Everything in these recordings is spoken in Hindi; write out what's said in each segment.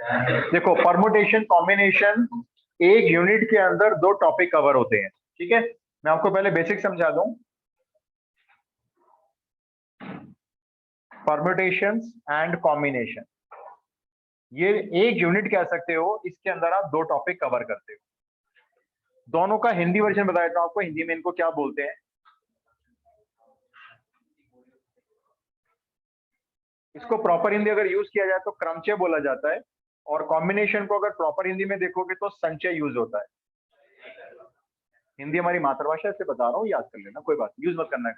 देखो, परमुटेशन कॉम्बिनेशन एक यूनिट के अंदर दो टॉपिक कवर होते हैं। ठीक है, मैं आपको पहले बेसिक समझा दूं। परम्यूटेशंस एंड कॉम्बिनेशन, ये एक यूनिट कह सकते हो, इसके अंदर आप दो टॉपिक कवर करते हो। दोनों का हिंदी वर्जन बता देता हूं आपको, हिंदी में इनको क्या बोलते हैं। इसको प्रॉपर हिंदी अगर यूज किया जाए तो क्रमचय बोला जाता है, और कॉम्बिनेशन को अगर प्रॉपर हिंदी में देखोगे तो संचय यूज होता है। हिंदी हमारी मातृभाषा से बता रहा हूँ, याद कर लेना, कोई बात यूज मत करना है।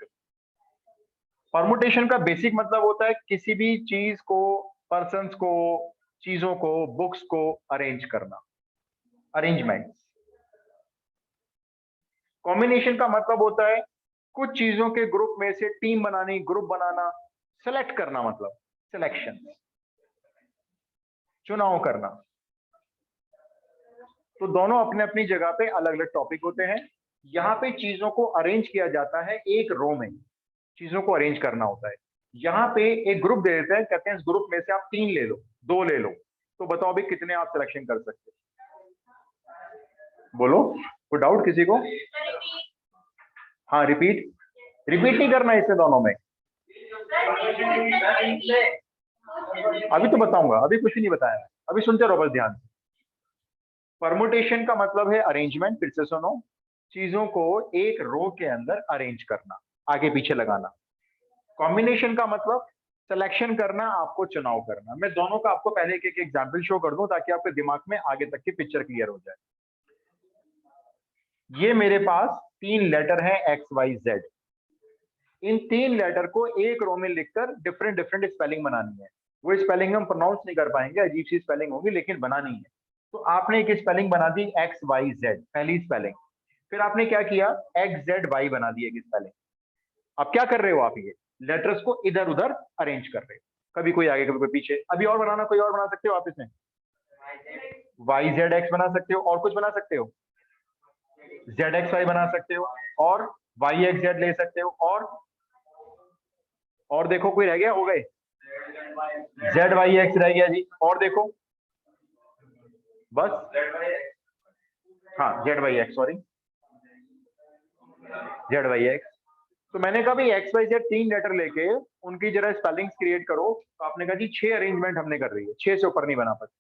परमुटेशन का बेसिक मतलब होता है किसी भी चीज को, पर्सन्स को, चीजों को, बुक्स को अरेंज करना, अरेंजमेंट। कॉम्बिनेशन का मतलब होता है कुछ चीजों के ग्रुप में से टीम बनानी, ग्रुप बनाना, सेलेक्ट करना, मतलब सिलेक्शन, चुनाव करना। तो दोनों अपने अपनी जगह पे अलग अलग टॉपिक होते हैं। यहाँ पे चीजों को अरेंज किया जाता है एक रो में, चीजों को अरेंज करना होता है। यहाँ पे एक ग्रुप दे देते हैं, कहते हैं इस ग्रुप में से आप 3 ले लो, 2 ले लो। तो बताओ अभी कितने आप सिलेक्शन कर सकते हो, बोलो, कोई डाउट किसी को? हाँ, रिपीट, रिपीट नहीं करना इससे दोनों में। अभी तो बताऊंगा, अभी कुछ नहीं बताया, अभी सुनते रहो बस ध्यान से। परमुटेशन का मतलब है अरेंजमेंट, फिर से सुनो, चीजों को एक रो के अंदर अरेंज करना, आगे पीछे लगाना। कॉम्बिनेशन का मतलब सिलेक्शन करना, आपको चुनाव करना। मैं दोनों का आपको पहले एक एक एग्जाम्पल शो कर दूं ताकि आपके दिमाग में आगे तक की पिक्चर क्लियर हो जाए। ये मेरे पास 3 लेटर है एक्स वाई जेड। इन 3 लेटर को एक रो में लिखकर डिफरेंट डिफरेंट स्पेलिंग बनानी है। वो स्पेलिंग हम प्रोनाउंस नहीं कर पाएंगे, अजीब सी स्पेलिंग होगी, लेकिन बनानी है। तो आपने एक स्पेलिंग बना दी एक्स वाई जेड, पहली स्पेलिंग। फिर आपने क्या किया, एक्स जेड वाई बना दी एक स्पेलिंग। अब क्या कर रहे हो आप, ये लेटर्स को इधर उधर अरेंज कर रहे हो, कभी कोई आगे कभी कोई पीछे। अभी और बनाना, कोई और बना सकते हो आप इसमें, वाई जेड एक्स बना सकते हो, और कुछ बना सकते हो, जेड एक्स वाई बना सकते हो, और वाई एक्स जेड ले सकते हो, और देखो कोई रह गया, हो गए, जेड वाई एक्स रह गया जी, और देखो बस, हाँ Z Y X, sorry Z Y X. तो मैंने कहा भाई एक्स वाई जेड 3 लेटर लेके उनकी जरा स्पेलिंग्स क्रिएट करो। तो आपने कहा जी 6 अरेंजमेंट हमने कर रही है, 6 से ऊपर नहीं बना पाते।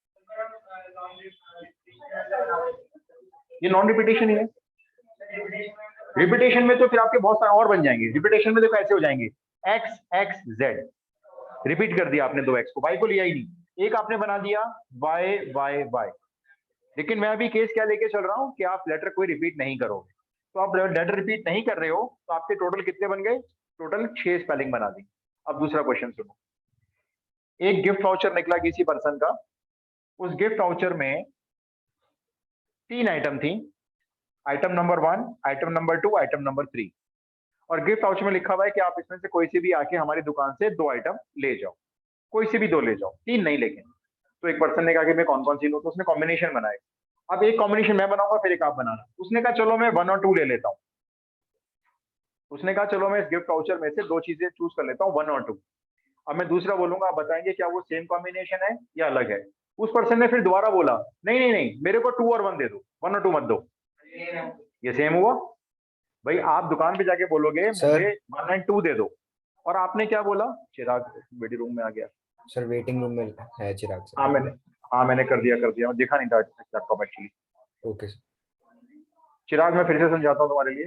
ये नॉन रिपीटेशन ही है। रिपीटेशन में तो फिर आपके बहुत सारे और बन जाएंगे। रिपीटेशन में देखो ऐसे हो जाएंगे, एक्स एक्स जेड, रिपीट कर दिया आपने 2 एक्स को, वाई को लिया ही नहीं। एक आपने बना दिया वाई वाई वाई। लेकिन मैं अभी केस क्या लेके चल रहा हूं कि आप लेटर कोई रिपीट नहीं करोगे। तो आप लेटर रिपीट नहीं कर रहे हो, तो आपके टोटल कितने बन गए, टोटल 6 स्पेलिंग बना दी। अब दूसरा क्वेश्चन सुनो। एक गिफ्ट वाउचर निकला किसी पर्सन का। उस गिफ्ट वाउचर में 3 आइटम थी, item number 1, item number 2, item number 3। और गिफ्ट वाउचर में लिखा हुआ है कि आप इसमें से कोई सी भी आके हमारी दुकान से 2 आइटम ले जाओ, कोई सी भी 2 ले जाओ, 3 नहीं लेकिन। तो एक पर्सन ने कहा कि मैं कौन कौन सी लूं, तो उसने कॉम्बिनेशन बनाए। अब एक कॉम्बिनेशन मैं बनाऊंगा, फिर एक आप बनाना। उसने कहा चलो मैं 1 और 2 ले लेता हूँ। उसने कहा चलो मैं इस गिफ्ट वाउचर में से 2 चीजें चूज कर लेता हूँ, 1 और 2। अब मैं दूसरा बोलूंगा, आप बताएंगे क्या वो सेम कॉम्बिनेशन है या अलग है। उस पर्सन ने फिर दोबारा बोला नहीं नहीं नहीं, मेरे को 2 और 1 दे दो, 1 और 2 मत दो। ये सेम हुआ। भाई आप दुकान पे जाके बोलोगे सर। मुझे 1 एंड 2 दे दो, और आपने क्या बोला, चिराग वेटिंग रूम में आ गया। सर वेटिंग रूम में है चिराग हाँ सर। मैंने, हाँ मैंने कर दिया, दिखा नहीं था laptop actually. Okay sir. Chirag मैं फिर से समझाता हूँ तुम्हारे लिए।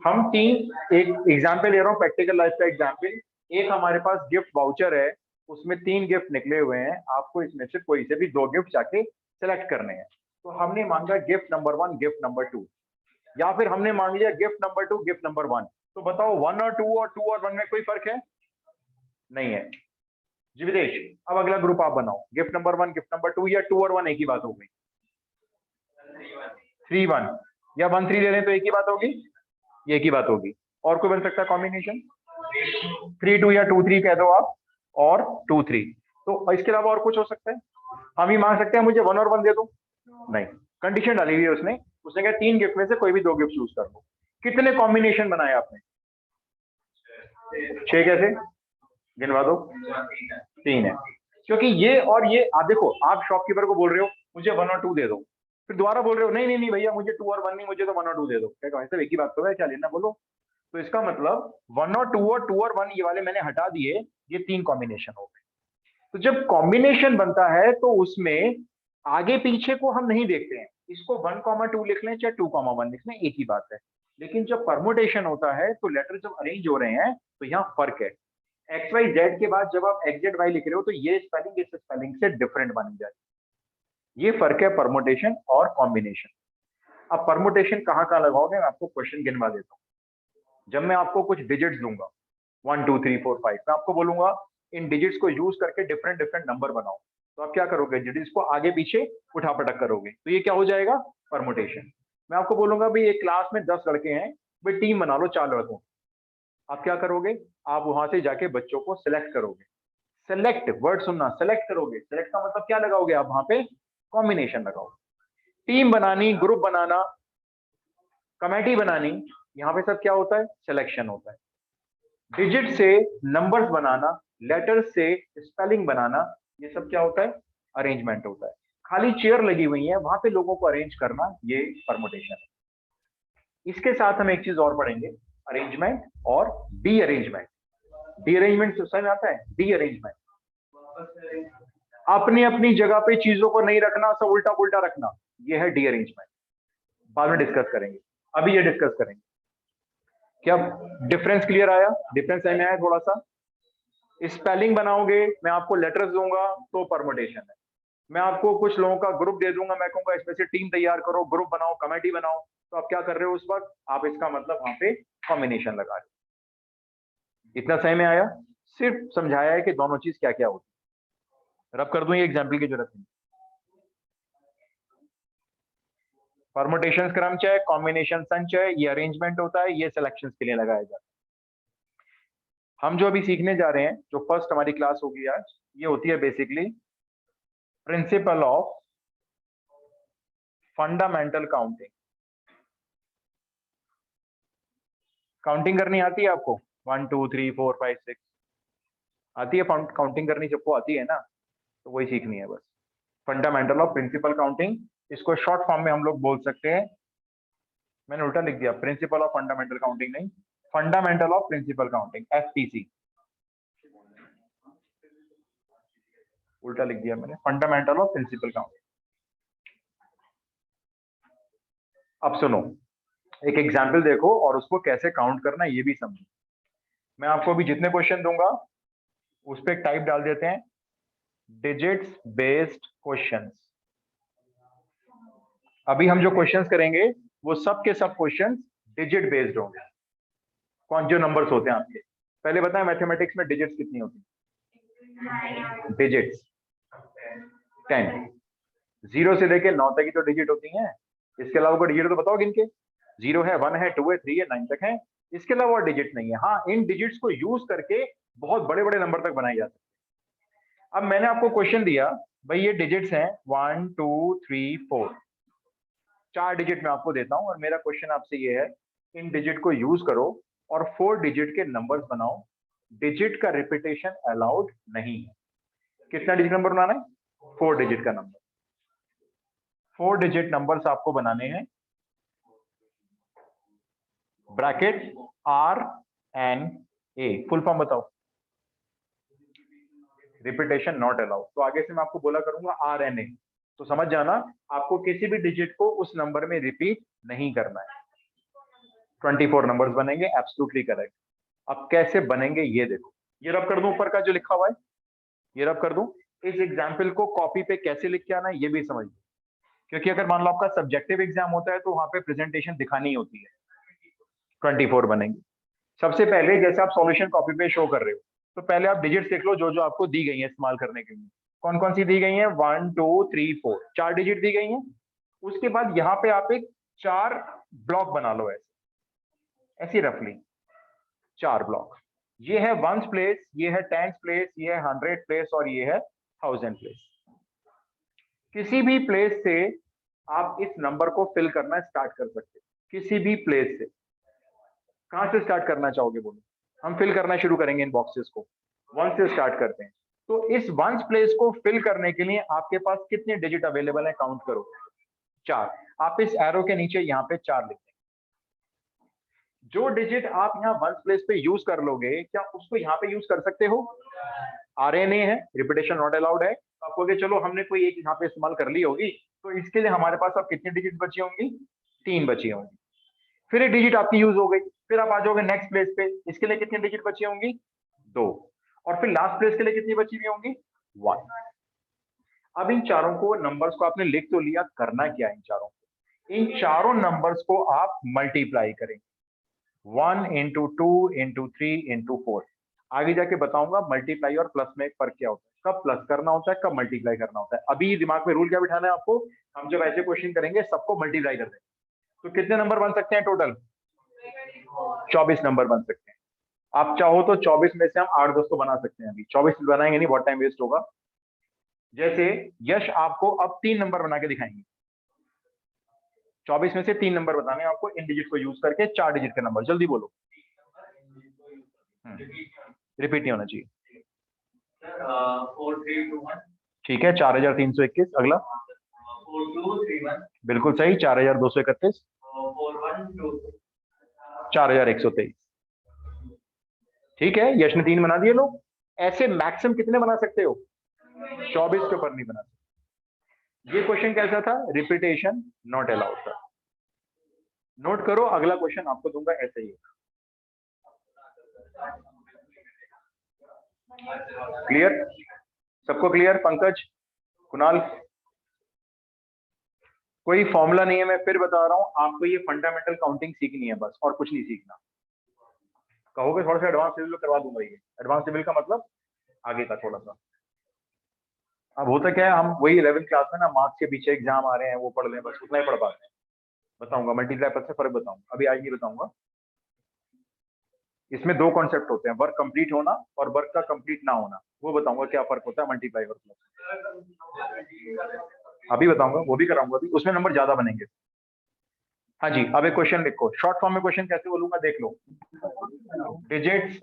हम 3, एक एग्जाम्पल ले रहा हूँ, प्रैक्टिकल लाइफ का एग्जाम्पल। एक हमारे पास गिफ्ट वाउचर है, उसमें 3 गिफ्ट निकले हुए हैं, आपको इसमें से कोई से भी 2 गिफ्ट जाके सेलेक्ट करने हैं। तो हमने मांगा गिफ्ट नंबर 1, गिफ्ट नंबर 2, या फिर हमने मांग लिया गिफ्ट नंबर 2, गिफ्ट नंबर 1। तो बताओ 1 और 2 और 2 और 1 में कोई फर्क है? नहीं है। जीविदेश, अब अगला ग्रुप आप बनाओ, गिफ्ट नंबर 1, गिफ्ट नंबर 2, या 2 और 1 एक ही बात हो गई, 3 1, या 1 3 ले लें तो एक ही बात होगी, ये एक ही बात होगी। और कोई बन सकता है कॉम्बिनेशन, 3 2 या 2 3 कह दो आप, और 2 3। तो इसके अलावा और कुछ हो सकता है? हम ही मांग सकते हैं मुझे 1 और 1 दे दो, नहीं, कंडीशन डाली हुई है उसने। उसने कहा 3 गिफ्ट में से कोई भी 2 गिफ्ट चूज कर लो। कितने कॉम्बिनेशन बनाए आपने? 6 कैसे, गिनवा दो। 3 है। क्योंकि ये और ये, आप देखो, आप शॉपकीपर को बोल रहे हो मुझे 1 और 2 दे दो, फिर दोबारा बोल रहे हो नहीं नहीं नहीं भैया मुझे 2 और 1 नहीं, मुझे तो 1 और 2 दे दो, क्या ऐसे एक ही बात तो है, क्या लेना बोलो। तो इसका मतलब 1 और 2 और 2 और 1 ये वाले मैंने हटा दिए, ये 3 कॉम्बिनेशन हो गए। तो जब कॉम्बिनेशन बनता है तो उसमें आगे पीछे को हम नहीं देखते हैं, इसको 1,2 लिख लें चाहे 2,1 लिख लें, एक ही बात है। लेकिन जब परमुटेशन होता है तो लेटर जब अरेंज हो रहे हैं तो यहाँ फर्क है। एक्स वाई जेड के बाद जब आप एक्स जेड वाई लिख रहे हो तो ये स्पेलिंग इस स्पेलिंग से डिफरेंट बन जाए, ये फर्क है परमुटेशन और कॉम्बिनेशन। अब परमुटेशन कहाँ कहाँ लगाओगे, मैं आपको क्वेश्चन गिनवा देता हूँ। जब मैं आपको कुछ डिजिट्स दूंगा 1 2 3 4 5, मैं आपको बोलूंगा इन डिजिट्स को यूज करके डिफरेंट डिफरेंट नंबर बनाओ, तो आप क्या करोगे, डिजिट्स को आगे पीछे उठा पटक करोगे, तो ये क्या हो जाएगा, परमुटेशन। मैं आपको बोलूंगा भाई एक क्लास में 10 लड़के हैं, भाई टीम बना लो 4 लड़कों, आप क्या करोगे, आप वहां से जाके बच्चों को सिलेक्ट करोगे। सेलेक्ट वर्ड सुनना, सेलेक्ट करोगे, सेलेक्ट का मतलब क्या लगाओगे आप वहां पे, कॉम्बिनेशन लगाओगे। टीम बनानी, ग्रुप बनाना, कमेटी बनानी, यहाँ पे सब क्या होता है, सिलेक्शन होता है। डिजिट से नंबर्स बनाना, लेटर से स्पेलिंग बनाना, ये सब क्या होता है, अरेंजमेंट होता है। खाली चेयर लगी हुई है वहां पे लोगों को अरेंज करना, ये परमुटेशन है। इसके साथ हम एक चीज और पढ़ेंगे, अरेंजमेंट और डी अरेंजमेंट। डी अरेंजमेंट समझ में आता है, डी अरेंजमेंट अपनी अपनी जगह पे चीजों को नहीं रखना, सब उल्टा पुल्टा रखना, ये है डी अरेंजमेंट। बाद में डिस्कस करेंगे, अभी ये डिस्कस करेंगे। क्या डिफरेंस क्लियर आया, डिफरेंस समझ में आया थोड़ा सा। स्पेलिंग बनाओगे, मैं आपको लेटर्स दूंगा तो परमुटेशन है। मैं आपको कुछ लोगों का ग्रुप दे दूंगा, मैं कहूंगा इसमें से टीम तैयार करो, ग्रुप बनाओ, कमेटी बनाओ, तो आप क्या कर रहे हो उस वक्त, आप इसका मतलब वहां पे कॉम्बिनेशन लगा रहे हो। इतना सही में आया, सिर्फ समझाया है कि दोनों चीज क्या क्या होती है। रब कर दूं, ये एग्जाम्पल की जरूरत नहीं। परमुटेशन क्रमचय, कॉम्बिनेशन संचय, ये अरेंजमेंट होता है, ये सिलेक्शन के लिए लगाया जाता है। हम जो अभी सीखने जा रहे हैं, जो फर्स्ट हमारी क्लास होगी आज, ये होती है basically principal of fundamental counting. Counting करनी आती है आपको, 1 2 3 4 5 6 आती है, काउंटिंग करनी सबको आती है ना, तो वही सीखनी है बस। फंडामेंटल ऑफ प्रिंसिपल काउंटिंग, इसको शॉर्ट फॉर्म में हम लोग बोल सकते हैं, मैंने उल्टा लिख दिया, प्रिंसिपल ऑफ फंडामेंटल काउंटिंग नहीं, fundamental of principle counting, FPC, उल्टा लिख दिया मैंने, फंडामेंटल ऑफ प्रिंसिपल काउंटिंग। अब सुनो, एक एग्जाम्पल देखो और उसको कैसे काउंट करना ये भी समझो। मैं आपको अभी जितने क्वेश्चन दूंगा उस पर एक टाइप डाल देते हैं, डिजिट्स बेस्ड क्वेश्चंस। अभी हम जो क्वेश्चंस करेंगे वो सब के सब क्वेश्चंस डिजिट बेस्ड होंगे। कौन जो नंबर्स होते हैं आपके, पहले बताएं मैथमेटिक्स में डिजिट्स कितनी होती है, डिजिट्स 10, 0 से लेके 9 तक ही तो डिजिट होती हैं, इसके अलावा कोई डिजिट तो बताओ इनके, 0 है, 1 है, 2 है, 3 है, 9 तक है, इसके अलावा और डिजिट नहीं है। हाँ, इन डिजिट्स को यूज करके बहुत बड़े बड़े नंबर तक बनाए जा सकते हैं। अब मैंने आपको क्वेश्चन दिया, भाई ये डिजिट्स हैं 1 2 3 4, 4 डिजिट मैं आपको देता हूं और मेरा क्वेश्चन आपसे ये है, इन डिजिट को यूज करो और 4 डिजिट के नंबर्स बनाओ। डिजिट का रिपीटेशन अलाउड नहीं है। कितना डिजिट नंबर बनाना है, 4 डिजिट का नंबर, 4 डिजिट नंबर्स आपको बनाने हैं, ब्रैकेट RNA, फुल फॉर्म बताओ, रिपीटेशन नॉट अलाउड। तो आगे से मैं आपको बोला करूंगा RNA, तो समझ जाना आपको किसी भी डिजिट को उस नंबर में रिपीट नहीं करना है। 24 नंबर्स बनेंगे, एब्सोल्युटली करेक्ट। अब कैसे बनेंगे ये देखो, ये रब कर दूं ऊपर का जो लिखा हुआ है, ये रब कर दूं, इस एग्जाम्पल को कॉपी पे कैसे लिख के आना है ये भी समझ, क्योंकि अगर मान लो आपका सब्जेक्टिव एग्जाम होता है तो वहां पे प्रेजेंटेशन दिखानी होती है। 24 बनेंगे। सबसे पहले जैसे आप सॉल्यूशन कॉपी पे शो कर रहे हो, तो पहले आप डिजिट्स देख लो जो जो आपको दी गई है इस्तेमाल करने के लिए। कौन कौन सी दी गई है, 1 2 3 4, 4 डिजिट दी गई हैं। उसके बाद यहाँ पे आप एक 4 ब्लॉक बना लो, ऐसे ऐसी रफली 4 ब्लॉक। ये है वंस प्लेस, ये है टेंस प्लेस, ये है 100 प्लेस और ये है 1000 प्लेस। किसी भी प्लेस से आप इस नंबर को फिल करना स्टार्ट कर सकते हैं, किसी भी प्लेस से। कहां से स्टार्ट करना चाहोगे बोलो, हम फिल करना शुरू करेंगे इन बॉक्सेस को, 1 से स्टार्ट करते हैं। तो इस वंस प्लेस को फिल करने के लिए आपके पास कितने डिजिट अवेलेबल है, काउंट करो। 4। आप इस एरो के नीचे यहाँ पे 4 लिख दें। जो डिजिट आप यहाँ वंस प्लेस पे यूज कर लोगे, क्या उसको यहाँ पे यूज कर सकते हो? RNA है, रिपीटेशन नॉट अलाउड है। तो आप कहोगे चलो हमने कोई एक यहाँ पे इस्तेमाल कर ली होगी, तो इसके लिए हमारे पास अब कितनी डिजिट बची होंगी? 3 बची होंगी। फिर एक डिजिट आपकी यूज हो गई, फिर आप आ जाओगे नेक्स्ट प्लेस पे, इसके लिए कितनी डिजिट बची होंगी? 2। और फिर लास्ट प्लेस के लिए कितनी बची हुई होंगी? 1। अब इन चारों को नंबर्स को आपने लिख तो लिया, करना क्या है इन चारों को? इन चारों नंबर्स को आप मल्टीप्लाई करेंगे। 1 इंटू 2 इंटू 3 इंटू 4। आगे जाके बताऊंगा मल्टीप्लाई और प्लस में एक फर्क क्या होता है, कब प्लस करना होता है, कब मल्टीप्लाई करना होता है। अभी दिमाग में रूल क्या बिठाना है आपको, हम जब ऐसे क्वेश्चन करेंगे सबको मल्टीप्लाई कर देंगे। तो कितने नंबर बन सकते हैं टोटल? 24 नंबर बन सकते हैं। आप चाहो तो 24 में से हम 8-10 तो बना सकते हैं, अभी 24 बनाएंगे नहीं, बहुत टाइम वेस्ट होगा। जैसे यश आपको अब 3 नंबर बना के दिखाएंगे। 24 में से 3 नंबर बताने हैं आपको, इन डिजिट को यूज करके 4 डिजिट के नंबर, जल्दी बोलो। रिपीट नहीं होना चाहिए। 4321। ठीक है, 4321। अगला 4231। बिल्कुल सही, 4231। 4123। 4123। ठीक है, यश ने 3 बना दिए। लोग ऐसे मैक्सिमम कितने बना सकते हो? 24 के ऊपर नहीं बना सकते। ये क्वेश्चन कैसा था? रिपीटेशन नॉट अलाउड था। नोट करो, अगला क्वेश्चन आपको दूंगा ऐसे ही। क्लियर? सबको क्लियर? पंकज, कुणाल, कोई फॉर्मूला नहीं है, मैं फिर बता रहा हूं आपको, ये फंडामेंटल काउंटिंग सीखनी है बस, और कुछ नहीं सीखना। कहोगे थोड़ा सा एडवांस लेवल करवा दूंगा, ये एडवांस लेवल का मतलब आगे का थोड़ा सा। अब होता क्या है, हम वही 11th क्लास में ना मार्क्स के पीछे एग्जाम आ रहे हैं वो पढ़ लें, बस उतना ही पढ़ पाते हैं। बताऊंगा मल्टीप्लाई पर से फर्क बताऊंगा, अभी आज नहीं बताऊंगा। इसमें 2 कॉन्सेप्ट होते हैं, वर्क कंप्लीट होना और वर्क का कंप्लीट ना होना। वो बताऊंगा क्या फर्क होता है मल्टीप्लाई और प्लस, अभी बताऊंगा, वो भी कराऊंगा अभी, उसमें नंबर ज्यादा बनेंगे। हाँ जी, अब एक क्वेश्चन लिखो, शॉर्ट फॉर्म में क्वेश्चन कैसे बोलूंगा देख लो। डिजिट्स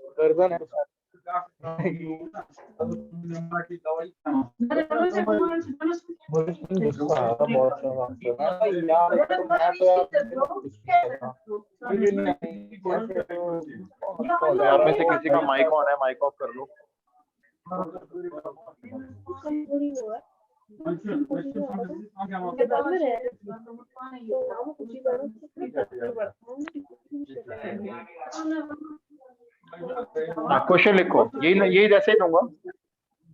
आप में से किसी का माइक ऑन है, माइक ऑफ कर लो। क्वेश्चन लिखो, यही जैसे ही दूंगा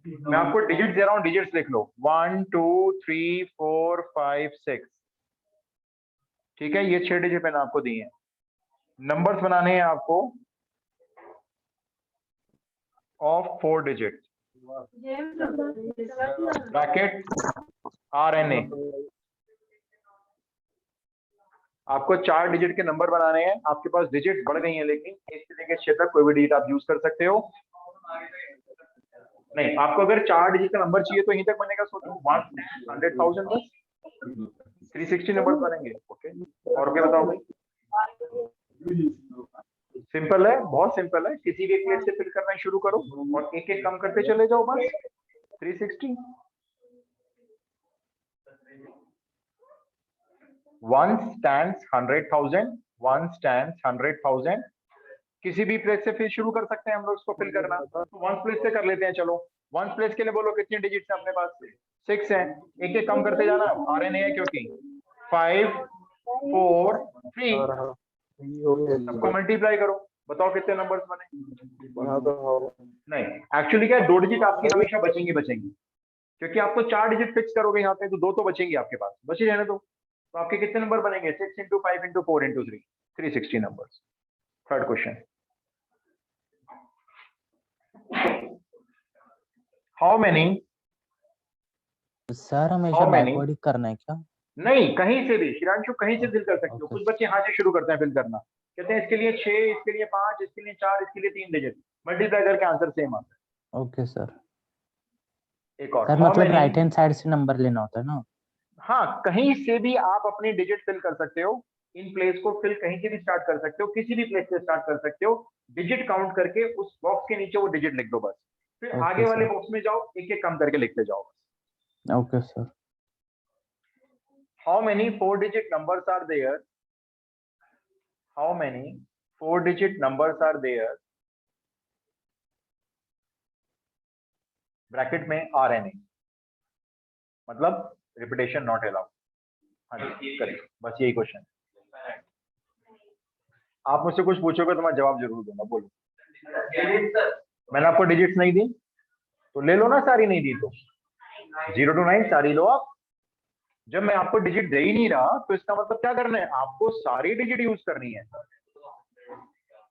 मैं आपको डिजिट दे रहा हूँ, डिजिट्स लिख लो 1 2 3 4 5 6। ठीक है, ये 6 डिजिट मैंने आपको दिए हैं। नंबर्स बनाने हैं आपको ऑफ 4 डिजिट, ब्रैकेट RNA। आपको 4 डिजिट के नंबर बनाने हैं। आपके पास डिजिट बढ़ गई हैं, लेकिन 1 से लेकर 6 तक कोई भी डिजिट आप यूज कर सकते हो। नहीं, आपको अगर 4 डिजिट का नंबर चाहिए तो यहीं तक बनेगा। सोचो 100,000 बस 360 नंबर बनेंगे। ओके, और क्या बताओ भाई? सिंपल है, बहुत सिंपल है। किसी भी एक प्लेस से फिल करना शुरू करो और एक एक कम करते चले जाओ, बस 360। 1 stands 100,000, 1 stands 100,000। किसी भी प्लेस से फिर शुरू कर सकते हैं हम लोग इसको फिल करना। तो 1 प्लेस से कर लेते हैं, चलो 1 प्लेस के लिए बोलो कितनी डिजिट्स है अपने पास? 6 है। एक एक कम करते जाना, RNA है क्योंकि 5 4 3। सबको मल्टीप्लाई करो, बताओ कितने नंबर्स बने? नहीं, एक्चुअली क्या है, 2 डिजिट आपकी हमेशा बचेंगी क्योंकि आप तो 4 डिजिट फिक्स करोगे यहाँ पे, तो 2 तो बचेंगी आपके पास, बची रहने दो। तो आपके कितने नंबर बनेंगे? 6 into 5 into 4 into 3, 360 numbers. Third question, how many? Sir हमेशा बैकवर्ड ही करना है क्या? नहीं, कहीं से भी शिरांशु, कहीं से फिल कर सकते हो। कुछ बच्चे यहाँ से शुरू करते हैं फिल करना, कहते हैं इसके लिए 6, इसके लिए 5, इसके लिए 4, इसके लिए 3 डिजिट, मल्टीप्लाई करके आंसर सेम आता है। Okay sir. एक और, सर मतलब राइट हैंड साइड से नंबर लेना होता है ना? हाँ, कहीं से भी आप अपनी डिजिट फिल कर सकते हो। इन प्लेस को फिल कहीं से भी स्टार्ट कर सकते हो, किसी भी प्लेस से स्टार्ट कर सकते हो। डिजिट काउंट करके उस बॉक्स के नीचे वो डिजिट लिख दो बस। फिर Okay, आगे वाले sir. बॉक्स में जाओ, एक एक कम करके लिखते जाओ। Okay, sir. How many 4-digit numbers are there? How many 4-digit numbers are there? Bracket में RNA, मतलब रिपीटेशन नॉट अलाउड। हाँ जी, करिए, बस यही क्वेश्चन। आप मुझसे कुछ पूछोगे तो मैं जवाब जरूर दूंगा, बोलो। मैंने आपको डिजिट्स नहीं दी तो ले लो ना, सारी नहीं दी तो 0 to 9 सारी लो आप। जब मैं आपको डिजिट दे ही नहीं रहा तो इसका मतलब क्या करना है, आपको सारी डिजिट यूज करनी है।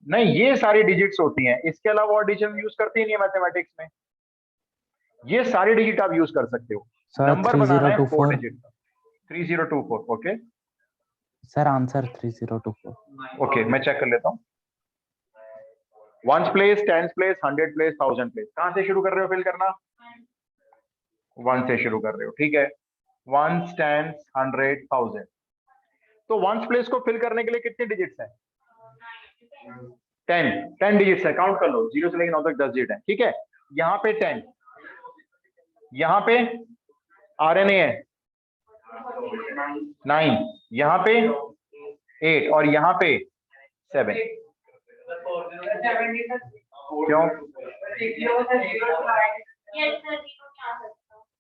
नहीं, ये सारी डिजिट्स होती हैं, इसके अलावा और डिजिट यूज करते ही नहीं है मैथमेटिक्स में। ये सारी डिजिट आप यूज कर सकते हो। Sir, नंबर बनाना है 4 3024. डिजिट का। 3024, ओके। Sir, answer 3024. ओके, मैं चेक कर लेता हूँ। 1s place, 10s place, 100 place, 1000 place. कहां से शुरू कर रहे हो फिल करना? 1 से शुरू कर रहे हो, ठीक है। 1s, 10s, 100, 1000। तो 1s प्लेस को फिल करने के लिए कितने डिजिट्स हैं? 10 डिजिट्स है, काउंट कर लो, 0 से लेकर 9 तक 10 डिजिट है, ठीक है। यहाँ पे 10, यहाँ पे RNA है 9, यहाँ पे 8 और यहाँ पे 7। क्यों?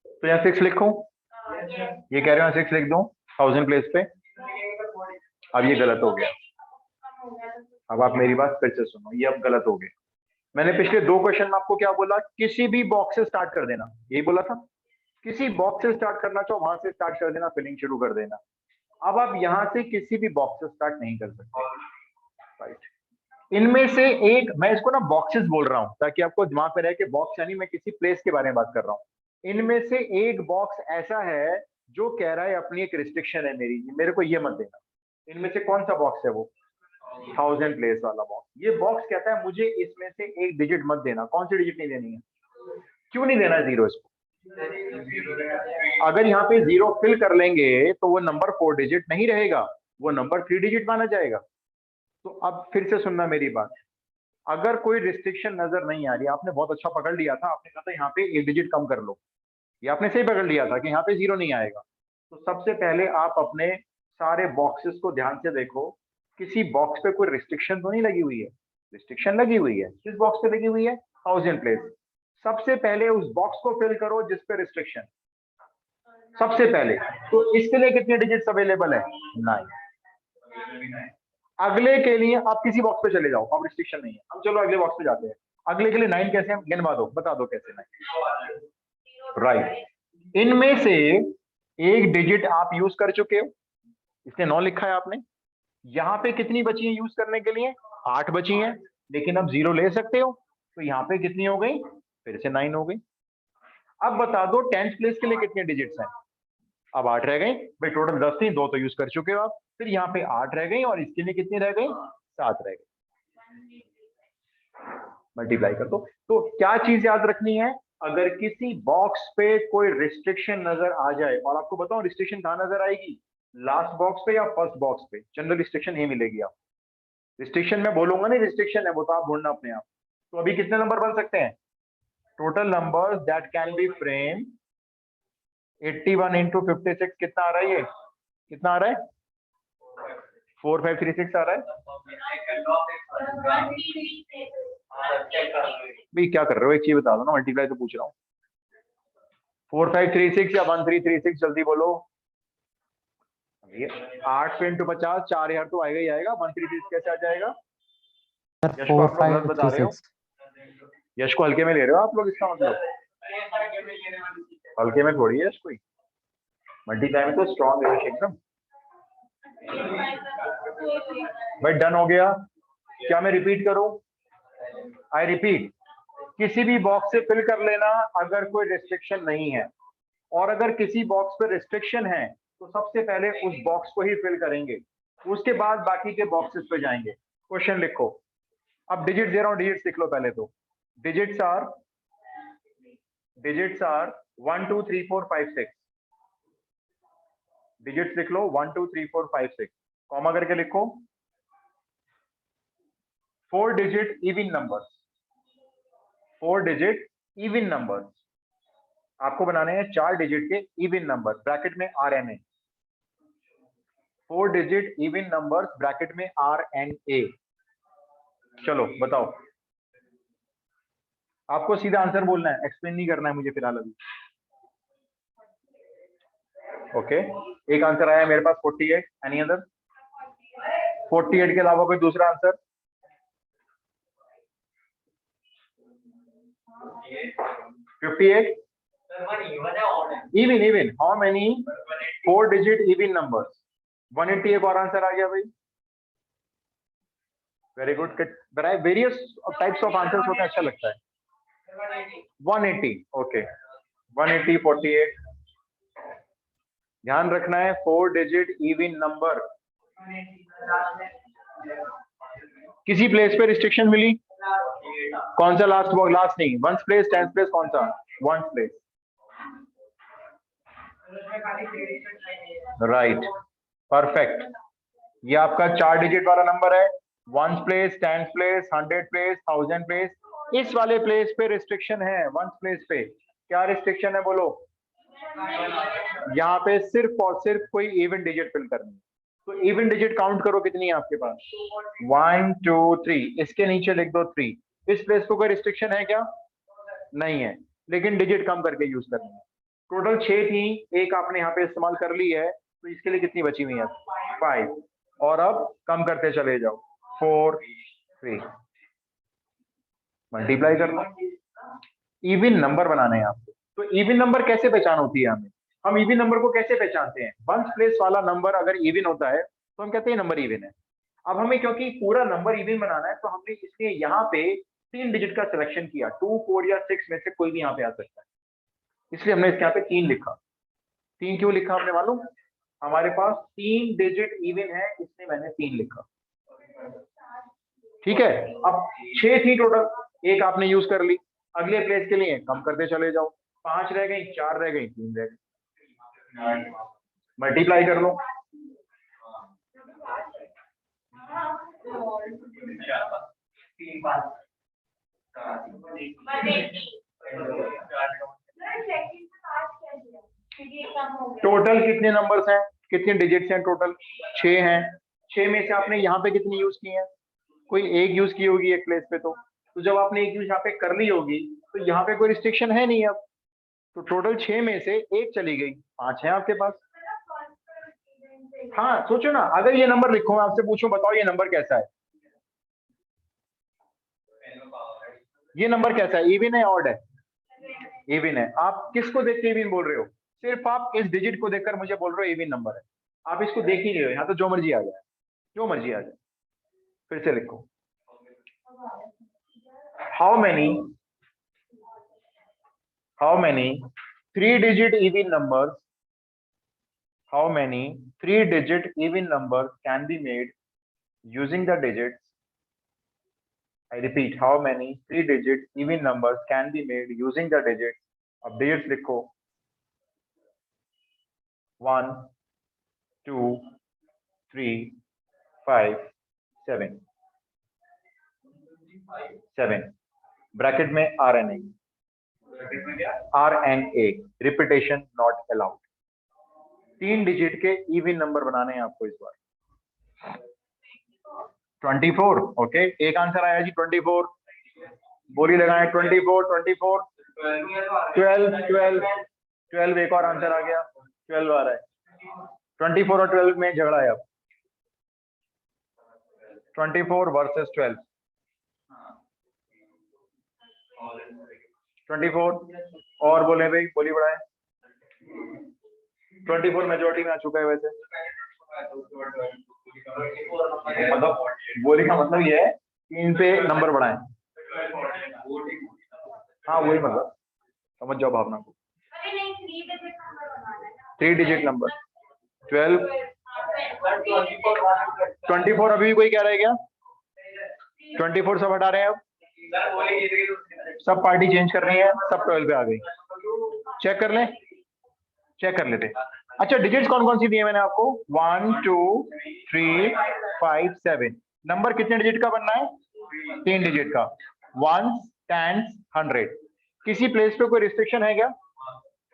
तो यहाँ 6 लिखूं? ये कह रहे हो 6 लिख दूं 1000 प्लेस पे? अब ये गलत हो गया। अब आप मेरी बात फिर से सुनो, ये अब गलत हो गया। मैंने पिछले 2 क्वेश्चन में आपको क्या बोला? किसी भी बॉक्स से स्टार्ट कर देना, यही बोला था। किसी बॉक्स से स्टार्ट करना चाहो वहां से स्टार्ट कर देना, फिलिंग शुरू कर देना। अब आप यहां से किसी भी बॉक्स से स्टार्ट नहीं कर सकते, राइट। इनमें से एक, मैं इसको ना बॉक्सेस बोल रहा हूं ताकि आपको दिमाग में रहे कि बॉक्स यानी मैं किसी प्लेस के बारे में बात कर रहा हूं। इनमें से एक बॉक्स ऐसा है जो कह रहा है अपनी एक रिस्ट्रिक्शन है मेरे को ये मत देना। इनमें से कौन सा बॉक्स है वो? 1000 प्लेस वाला बॉक्स। ये बॉक्स कहता है मुझे इसमें से एक डिजिट मत देना। कौन सी डिजिट नहीं देनी है? क्यों नहीं देना 0 इसको? अगर यहाँ पे 0 फिल कर लेंगे तो वो नंबर 4 डिजिट नहीं रहेगा, वो नंबर 3 डिजिट माना जाएगा। तो अब फिर से सुनना मेरी बात, अगर कोई रिस्ट्रिक्शन नजर नहीं आ रही, आपने बहुत अच्छा पकड़ लिया था, आपने कहा था यहाँ पे एक डिजिट कम कर लो, ये आपने सही पकड़ लिया था कि यहाँ पे 0 नहीं आएगा। तो सबसे पहले आप अपने सारे बॉक्सेस को ध्यान से देखो, किसी बॉक्स पे कोई रिस्ट्रिक्शन तो नहीं लगी हुई है? रिस्ट्रिक्शन लगी हुई है, किस बॉक्स पे लगी हुई है? 1000 प्लेस। सबसे पहले उस बॉक्स को फिल करो जिस पे रिस्ट्रिक्शन, सबसे पहले। तो इसके लिए कितने डिजिट्स अवेलेबल है? 9। अगले के लिए आप किसी बॉक्स पे चले जाओ, अब रिस्ट्रिक्शन नहीं है। हम चलो अगले बॉक्स पे जाते हैं। अगले के लिए 9 कैसे हैं? गिनवा दो, बता दो कैसे 9। राइट। इनमें से एक डिजिट आप यूज कर चुके हो, इसलिए 9 लिखा है आपने। यहाँ पे कितनी बची है यूज करने के लिए? 8 बची हैं, लेकिन अब 0 ले सकते हो, तो यहाँ पे कितनी हो गई? फिर से 9 हो गई। अब बता दो 10th प्लेस के लिए कितने डिजिट्स हैं? अब 8 रह गई भाई, टोटल 10 थी, 2 तो यूज कर चुके हो आप। फिर यहाँ पे 8 रह गई और इसके लिए कितनी रह गई? 7 रह गई। मल्टीप्लाई कर दो। तो क्या चीज याद रखनी है? अगर किसी बॉक्स पे कोई रिस्ट्रिक्शन नजर आ जाए, और आपको बताऊं रिस्ट्रिक्शन कहां नजर आएगी, लास्ट बॉक्स पे या फर्स्ट बॉक्स पे, जनरल रिस्ट्रिक्शन ही मिलेगी आप। रिस्ट्रिक्शन में बोलूंगा नहीं रिस्ट्रिक्शन है, वो तो आप ढूंढना अपने आप। तो अभी कितने नंबर बन सकते हैं? Total numbers that can be frame 81 into 56 कितना आ रहा है? ये कितना आ रहा है? 4536 आ रहा है। भाई क्या कर रहे हो, एक चीज बता दो ना, मल्टीप्लाई तो पूछ रहा हूँ। 4536 या 1336, जल्दी बोलो। 8 पे इंटू 50, 4000 तो आएगा ही आएगा। 1336 कैसे आ जाएगा? Sir, यश को आप लोग गलत बता रहे हो। 4536. यश को हल्के में ले रहे हो आप लोग, इसका मतलब हल्के में थोड़ी है यश कोई। मल्टीप्लाई में तो स्ट्रॉन्ग है यश एकदम। भाई डन हो गया। क्या मैं रिपीट करूं? आई रिपीट, किसी भी बॉक्स से फिल कर लेना अगर कोई रिस्ट्रिक्शन नहीं है, और अगर किसी बॉक्स पे रिस्ट्रिक्शन है तो सबसे पहले उस बॉक्स को ही फिल करेंगे, उसके बाद बाकी के बॉक्सेस पे जाएंगे। क्वेश्चन लिखो। अब डिजिट दे रहा हूं, डिजिट्स लिख लो पहले तो। Digits are 1 2 3 4 5 6। डिजिट्स लिख लो 1 2 3 4 5 6, कॉमा करके लिखो। 4 digit even numbers, 4 digit even number आपको बनाने हैं 4 डिजिट के इवन नंबर, ब्रैकेट में RNA, 4 digit even numbers bracket में RNA। चलो बताओ, आपको सीधा आंसर बोलना है, एक्सप्लेन नहीं करना है मुझे फिलहाल अभी। ओके, एक आंसर आया मेरे पास 48, एनी अदर? 48 के अलावा कोई दूसरा answer? 58? Even how many 4 digit even numbers? 180 एक और आंसर आ गया भाई। Very good. Various types of answers होते हैं, अच्छा लगता है। 180, ओके, 180, 48। ध्यान रखना है 4 डिजिट इवन नंबर। किसी प्लेस पे रिस्ट्रिक्शन मिली? कौन सा लास्ट? वो लास्ट नहीं, वंस प्लेस, टेंस प्लेस, कौन सा? Ones place, right, perfect. ये आपका 4 डिजिट वाला नंबर है। Ones place, tens place, 100 place, 1000 place, इस वाले प्लेस पे रिस्ट्रिक्शन है। वंस प्लेस पे क्या रिस्ट्रिक्शन है बोलो? यहाँ पे सिर्फ और सिर्फ कोई इवन डिजिट फिल करनी है। तो इवन डिजिट काउंट करो कितनी है आपके पास? 1 2 3, इसके नीचे लिख दो 3। इस प्लेस पे कोई रिस्ट्रिक्शन है क्या? नहीं है, लेकिन डिजिट कम करके यूज करनी है। टोटल 6 थी, एक आपने यहाँ पे इस्तेमाल कर ली है, तो इसके लिए कितनी बची हुई है? 5। और अब कम करते चले जाओ, 4 3, मल्टीप्लाई कर लो। इवन नंबर बनाने हैं आपको। तो इवन नंबर कैसे पहचान होती है हमें? हम इवन नंबर को कैसे पहचानते हैं? वंस प्लेस वाला नंबर अगर इवन होता है तो हम कहते हैं नंबर इवन है। अब हमें क्योंकि पूरा नंबर इवन बनाना है, तो हमने इसलिए यहाँ पे 3 डिजिट का सिलेक्शन किया। 2 4 या 6 में से कोई भी यहाँ पे आ सकता है, इसलिए हमने इसके यहाँ पे 3 लिखा। 3 क्यों लिखा हमने मालूम? हमारे पास 3 डिजिट इवन है, इसलिए मैंने 3 लिखा। ठीक है, अब 6 थी टोटल, एक आपने यूज कर ली। अगले प्लेस के लिए कम करते चले जाओ, 5 रह गई, 4 रह गई, 3 रह गई, मल्टीप्लाई कर लो। टोटल कितने नंबर्स हैं, कितने डिजिट्स हैं टोटल? 6 हैं। 6 में से आपने यहाँ पे कितनी यूज की है? कोई एक यूज की होगी एक प्लेस पे। तो जब आपने एक यूज यहाँ पे कर ली होगी, तो यहाँ पे कोई रिस्ट्रिक्शन है नहीं अब। तो टोटल 6 में से एक चली गई, 5 है आपके पास। हाँ सोचो ना, अगर ये नंबर लिखो, मैं आपसे पूछूं, बताओ ये नंबर कैसा है? ये नंबर कैसा है? इवन है, ऑड है? इवन है। आप किसको देख के इवन बोल रहे हो? सिर्फ आप इस डिजिट को देखकर मुझे बोल रहे हो इवन नंबर है। आप इसको देख ही नहीं रहे हो, यहाँ तो जो मर्जी आ जाए, जो मर्जी आ जाए। फिर से लिखो, how many 3-digit even numbers, how many 3-digit even numbers can be made using the digits? I repeat, how many 3-digit even numbers can be made using the digits? अब digits लिखो, 1 2 3 5 7 7, ब्रैकेट में RNA, repetition not allowed. 3 digit के इवन नंबर बनाने हैं आपको इस बार। 24, ओके, एक आंसर आया जी 24। बोली लगाएं, 24 24 12 12 12, एक और आंसर आ गया, 12 आ रहा है। 24 और 12 में झगड़ा है अब, 24 वर्सेस 12। 24 और बोले भाई, बोली बढ़ाए। 24 मेजोरिटी में आ चुका है वैसे। मतलब बोली का मतलब ये है कि इन पे नंबर बढ़ाएं। हाँ वही, मतलब समझ जाओ भावना को। 3 डिजिट नंबर 12 24 अभी भी कोई कह रहा है क्या? 24 सब हटा रहे हैं अब, सब पार्टी चेंज कर रही है, सब 12 पे आ गई। चेक कर लें, चेक कर लेते। अच्छा, डिजिट्स कौन कौन सी दी है मैंने आपको? 1 2 3 5 7। नंबर कितने डिजिट का बनना है? 3 डिजिट का। 1s 10s 100। किसी प्लेस पे कोई रिस्ट्रिक्शन है क्या?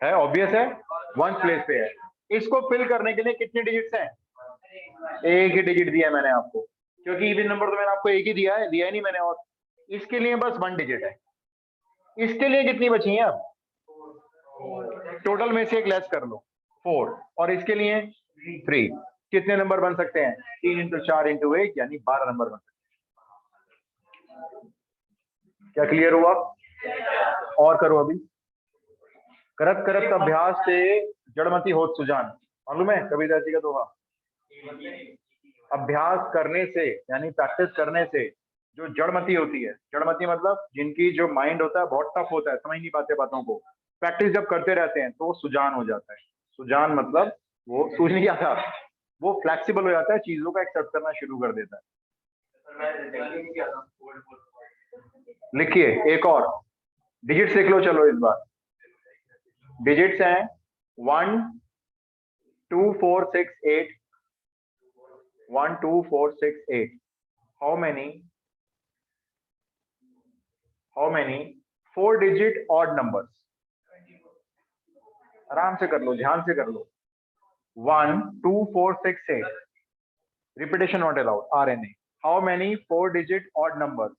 है, ऑब्वियस है, वन प्लेस पे है। इसको फिल करने के लिए कितने डिजिट्स हैं? एक ही डिजिट दिया है मैंने आपको, क्योंकि इवन नंबर तो मैंने आपको एक ही दिया है नहीं मैंने, और इसके लिए बस वन डिजिट है। इसके लिए कितनी बची हैं? अब टोटल में से एक लेस कर लो, 4, और इसके लिए 3। कितने नंबर बन सकते हैं? 3 इंटू 4 इंटू 1 यानी 12 नंबर बन सकते हैं। क्या क्लियर हुआ? और करो अभी। करत करत अभ्यास से जड़मति होत सुजान, मालूम है कबीर जी का दोहा? अभ्यास करने से यानी प्रैक्टिस करने से जो जड़मति होती है, जड़मति मतलब जिनकी जो माइंड होता है बहुत टफ होता है, समझ नहीं पाते बातों को, प्रैक्टिस जब करते रहते हैं तो वो सुजान हो जाता है। सुजान मतलब वो सूझ नहीं आता, वो फ्लेक्सिबल हो जाता है, चीजों का एक्सेप्ट करना शुरू कर देता है। लिखिए एक और डिजिट्स लिख लो, चलो इस बार डिजिट्स हैं 1 2 4 6 8, 1 2 4 6 8। How many 4 digit odd numbers? आराम से कर लो, ध्यान से कर लो। 1 2 4 6 8, repetition not allowed, RNA। How many 4 digit odd numbers?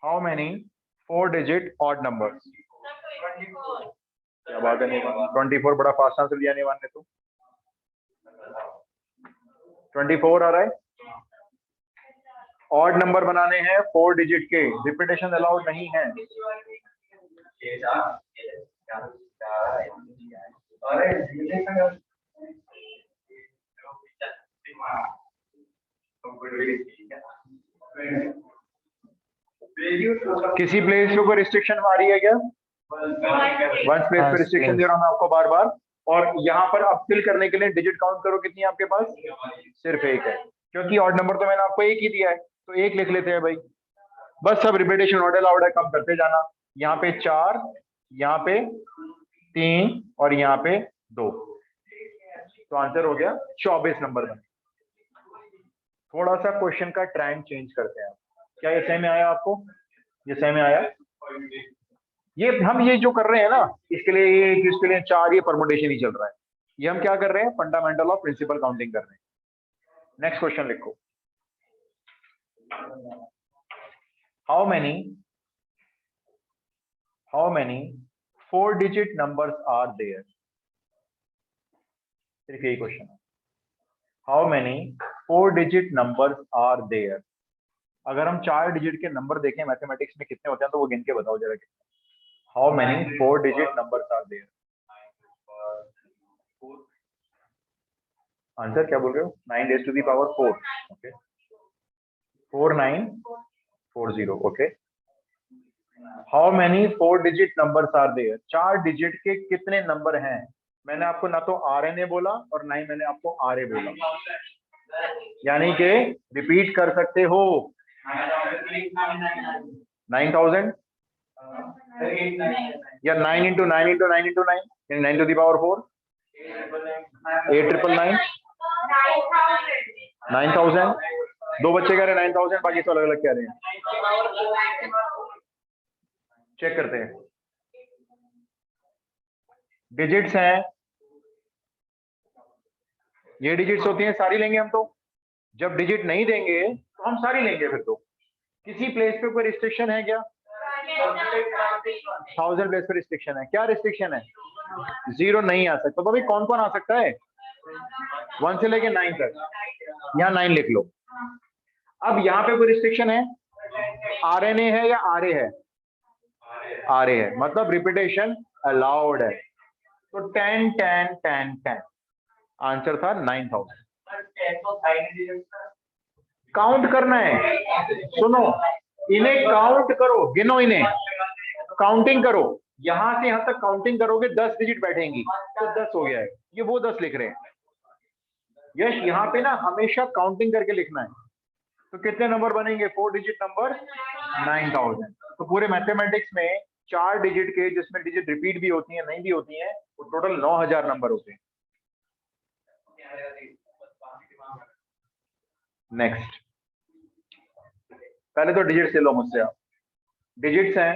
How many 4 digit odd numbers? क्या बात है निवान, 24 बड़ा फास्ट आंसर दिया निवान ने तो। 24 आ रहा है। ऑड नंबर बनाने हैं 4 डिजिट के, रिपीटेशन अलाउड नहीं है। किसी प्लेस पे कोई रिस्ट्रिक्शन आ रही है क्या? वन प्लेस पे रिस्ट्रिक्शन दे रहा हूं मैं आपको बार बार। और यहाँ पर अब फिल करने के लिए डिजिट काउंट करो, कितनी है आपके पास? सिर्फ एक है, क्योंकि ऑड नंबर तो मैंने आपको एक ही दिया है, तो एक लिख लेते हैं भाई। बस सब रिपीटेशन नॉट अलाउड है, कम करते जाना। यहाँ पे 4, यहाँ पे 3 और यहाँ पे 2, तो आंसर हो गया 24 नंबर बने। थोड़ा सा क्वेश्चन का ट्रेंड चेंज करते हैं। क्या ये सही में आया आपको? ये सही में आया? ये हम ये जो कर रहे हैं ना, इसके लिए ये, इसके लिए 4, ये परमुटेशन ही चल रहा है। ये हम क्या कर रहे हैं? फंडामेंटल ऑफ प्रिंसिपल काउंटिंग कर रहे हैं। नेक्स्ट क्वेश्चन लिखो। How many 4 digit numbers are there? सिर्फ यही क्वेश्चन है। How many 4 digit numbers are there? अगर हम 4 डिजिट के नंबर देखें मैथमेटिक्स में कितने होते हैं तो वो गिन के बताओ जरा कितने। How many 4 digit numbers are there? Answer क्या बोल रहे हो? 9 raised to the power 4। Okay, 4940। Okay, how many 4 digit numbers are there? 4 digit के कितने नंबर हैं? मैंने आपको ना तो RNA बोला और ना ही मैंने आपको RA बोला, यानी कि रिपीट कर सकते हो। 9000 या 9 इंटू 9 इंटू 9 इंटू 9 यानी 9 टू दी पावर 4, 8999, 9000। दो बच्चे कह रहे हैं 9000, बाकी तो अलग अलग कह रहे हैं। चेक करते हैं। डिजिट्स हैं, ये डिजिट्स होती हैं, सारी लेंगे हम तो। जब डिजिट नहीं देंगे तो हम सारी लेंगे फिर तो। किसी प्लेस पे कोई रिस्ट्रिक्शन है क्या? 1000 प्लेस पे रिस्ट्रिक्शन है। क्या रिस्ट्रिक्शन है? 0 नहीं आ सकता। तो भाई कौन कौन आ सकता है? 1 से लेके 9 तक। यहाँ 9 लिख लो। अब यहाँ पे कोई रिस्ट्रिक्शन है? RNA है या RA है? RA है, मतलब रिपीटेशन अलाउड है। तो 10 10 10 10 आंसर था 9000। काउंट करना है, सुनो, इन्हें काउंट करो, गिनो इन्हें, काउंटिंग करो। यहां से यहां तक काउंटिंग करोगे 10 डिजिट बैठेंगी तो 10 हो गया है। ये वो 10 लिख रहे हैं। यश यहाँ पे ना हमेशा काउंटिंग करके लिखना है। तो कितने नंबर बनेंगे? 4 डिजिट नंबर 9000। तो पूरे मैथमेटिक्स में 4 डिजिट के, जिसमें डिजिट रिपीट भी होती है नहीं भी होती है, वो टोटल 9000 नंबर होते हैं। नेक्स्ट, पहले तो डिजिट से लो मुझसे आप। डिजिट्स हैं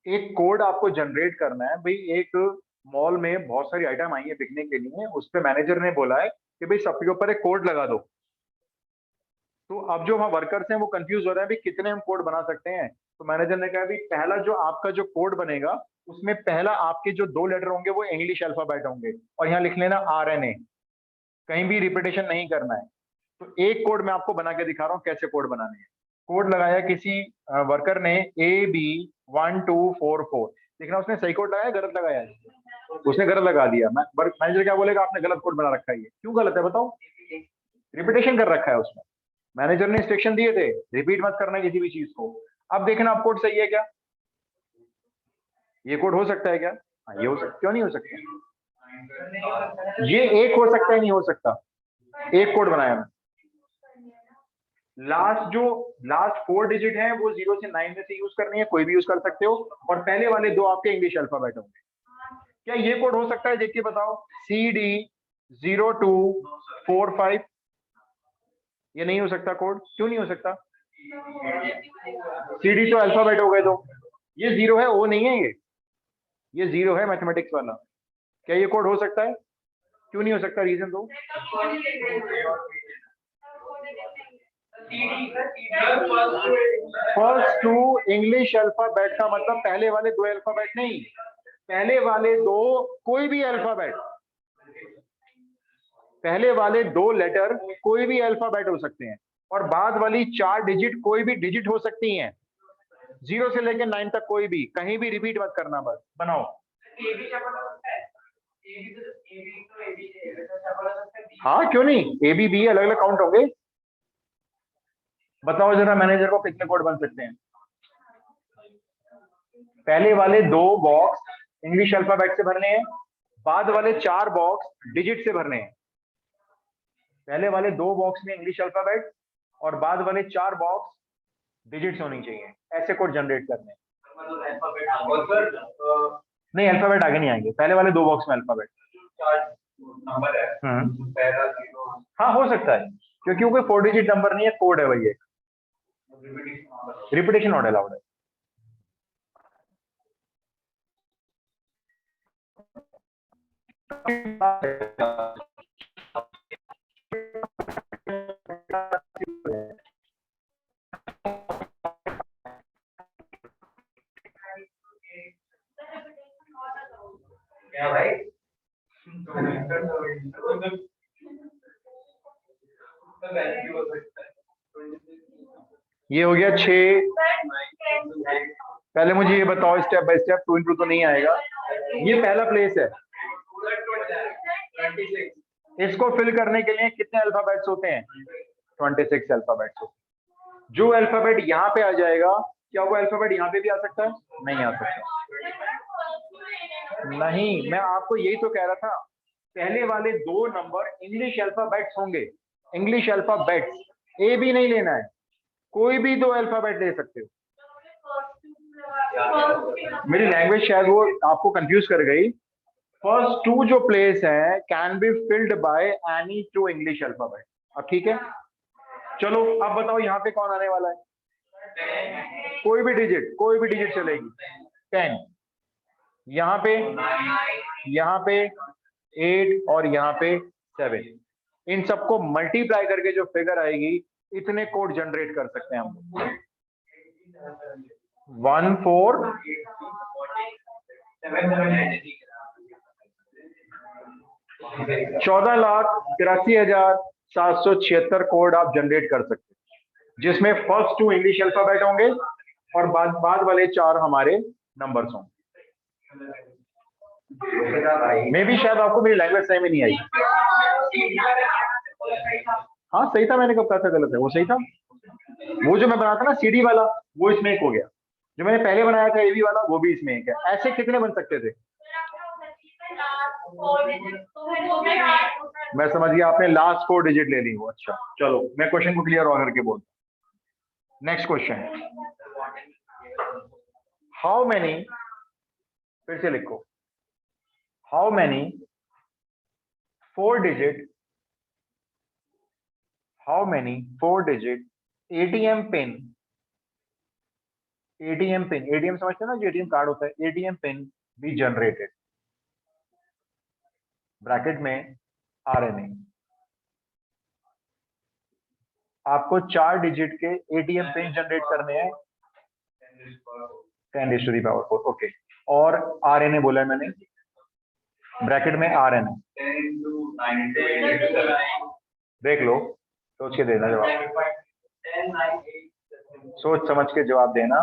एक कोड आपको जनरेट करना है भाई। एक मॉल में बहुत सारी आइटम आई है बिकने के लिए, उस पे मैनेजर ने बोला है कि भाई सबके ऊपर एक कोड लगा दो। तो अब जो वहाँ वर्कर्स हैं वो कंफ्यूज हो रहे हैं भाई कितने हम कोड बना सकते हैं। तो मैनेजर ने कहा भाई पहला जो आपका जो कोड बनेगा उसमें पहला आपके जो 2 लेटर होंगे वो इंग्लिश अल्फाबेट होंगे, और यहाँ लिख लेना RNA, कहीं भी रिपीटेशन नहीं करना है। तो एक कोड मैं आपको बना के दिखा रहा हूँ कैसे कोड बनाने हैं। कोड लगाया किसी वर्कर ने AB1244, देखना उसने सही कोड लगाया गलत लगाया है। उसने गलत लगा दिया। मैनेजर क्या बोलेगा, आपने गलत कोड बना रखा है। ये क्यों गलत है बताओ, रिपीटेशन कर रखा है उसमें। मैनेजर ने इंस्ट्रक्शन दिए थे रिपीट मत करना किसी भी चीज को। अब देखना आप कोड सही है क्या, ये कोड हो सकता है क्या? हाँ ये हो सकता, क्यों नहीं हो सकता? ये एक हो सकता है, नहीं हो सकता। एक कोड बनाया मैं, लास्ट 4 डिजिट है वो 0 से 9 में से यूज करनी है, कोई भी यूज कर सकते हो, और पहले वाले 2 आपके इंग्लिश अल्फाबेट होंगे। क्या ये कोड हो सकता है, देख के बताओ। CD0245, ये नहीं हो सकता कोड, क्यों नहीं हो सकता? CD तो अल्फाबेट हो गए, तो ये 0 है, O नहीं है ये 0 है मैथमेटिक्स वाला। क्या ये कोड हो सकता है? क्यों नहीं हो सकता, रीजन दो। फर्स्ट 2 इंग्लिश अल्फाबेट का मतलब पहले वाले 2 अल्फाबेट नहीं, पहले वाले 2 कोई भी अल्फाबेट, पहले वाले 2 लेटर कोई भी अल्फाबेट हो सकते हैं, और बाद वाली 4 डिजिट कोई भी डिजिट हो सकती हैं। 0 से लेकर 9 तक कोई भी, कहीं भी रिपीट मत करना, बस बनाओ। हाँ क्यों नहीं, ABB अलग अलग काउंट होंगे। बताओ जरा मैनेजर को कितने कोड बन सकते हैं। पहले वाले 2 बॉक्स इंग्लिश अल्फाबेट से भरने हैं, बाद वाले 4 बॉक्स डिजिट से भरने हैं। पहले वाले 2 बॉक्स में इंग्लिश अल्फाबेट और बाद वाले 4 बॉक्स डिजिट्स होनी चाहिए। ऐसे कोड जनरेट करने हैं। नहीं अल्फाबेट आगे नहीं आएंगे, पहले वाले 2 बॉक्स में अल्फाबेट। हाँ हो सकता है, क्योंकि वो कोई 4 डिजिट नंबर नहीं है, कोड है वही, रिपीटेशन नॉट अलाउड है। क्या भाई? ये हो गया 6। पहले मुझे ये बताओ स्टेप बाय स्टेप, 2 into 2 तो नहीं आएगा। ये पहला प्लेस है, इसको फिल करने के लिए कितने अल्फाबेट्स होते हैं? 26 अल्फाबेट्स होते हैं। जो अल्फाबेट यहाँ पे आ जाएगा, क्या वो अल्फाबेट यहाँ पे भी आ सकता है? नहीं आ सकता। नहीं, मैं आपको यही तो कह रहा था, पहले वाले 2 नंबर इंग्लिश अल्फाबेट्स होंगे, इंग्लिश अल्फाबेट्स, ए भी नहीं लेना है, कोई भी 2 अल्फाबेट ले सकते हो। मेरी लैंग्वेज शायद वो आपको कंफ्यूज कर गई। फर्स्ट 2 जो प्लेस है can be filled by any 2 English alphabet. अब ठीक है, चलो अब बताओ यहाँ पे कौन आने वाला है? कोई भी डिजिट चलेगी। 10, यहाँ पे 8 और यहाँ पे 7, इन सबको मल्टीप्लाई करके जो फिगर आएगी, इतने कोड जनरेट कर सकते हैं हम। 14,83,776 कोड आप जनरेट कर सकते हैं, जिसमें फर्स्ट 2 इंग्लिश अल्फाबेट होंगे और बाद वाले 4 हमारे नंबर्स होंगे। मे भी शायद आपको मेरी लैंग्वेज सही में नहीं आई। हाँ सही था, मैंने कब कहा था गलत है? वो सही था। वो जो मैं बनाया था ना CD वाला, वो इसमें एक हो गया। जो मैंने पहले बनाया था AB वाला, वो भी इसमें एक है। ऐसे कितने बन सकते थे? मैं समझ गया, आपने लास्ट 4 डिजिट ले ली हो। अच्छा चलो, मैं क्वेश्चन को क्लियर और करके बोलता हूं। नेक्स्ट क्वेश्चन, हाउ मेनी, फिर से लिखो, how many 4 digit ATM pin ATM pin, ATM समझते हैं ना जो एटीएम कार्ड होता है, ATM pin be generated bracket में आरएनए। आपको 4 डिजिट के एटीएम पिन जनरेट करने हैं 10⁻⁴, ओके। और आरएनए बोला है मैंने, ब्रैकेट में आरएनए। 10 देख लो, सोच के देना जवाब, सोच समझ के जवाब देना।